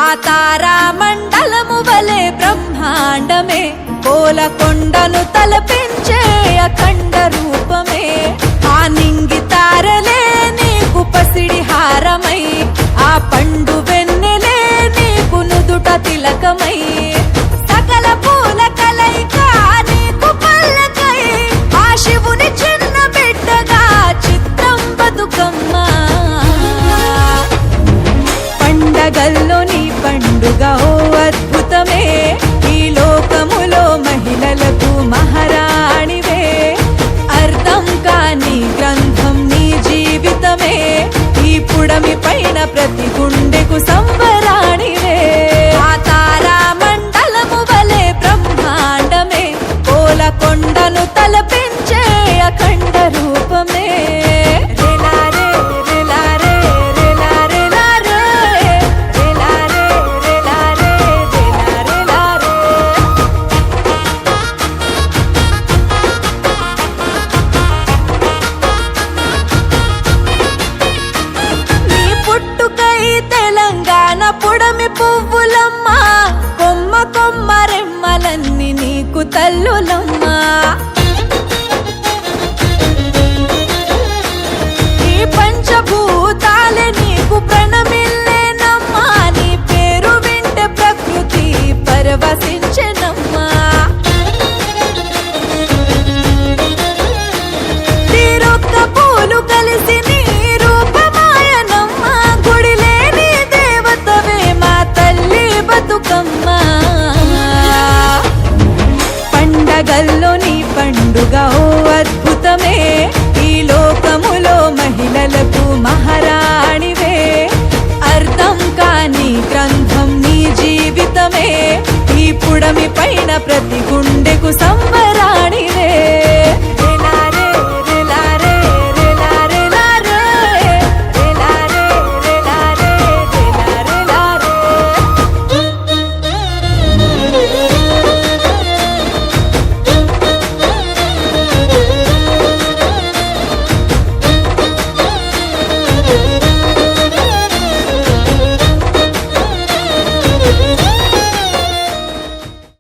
ఆ తారా మండలము వలె బ్రహ్మాండమే కోలకొండను తలపించే అఖండ రూపమే ఆ నింగి తారలే నీకు పసిడి హారమై ఆ పండు వెన్నెలే నీకు నుదుట తిలకమై సకల పూల కలయిక నీకు పల్లకై ఆ శివుని చిన్న బిడ్డగా చిత్రం బతుకమ్మ పండగల్లో నీ పండుగ ఓ అద్భుతమే ఈ లోకములో మహిళలకు మహారాణివే అర్థం కాని గ్రంథం నీ జీవితమే ఈ పుడమి పైన ప్రతి గుండెకు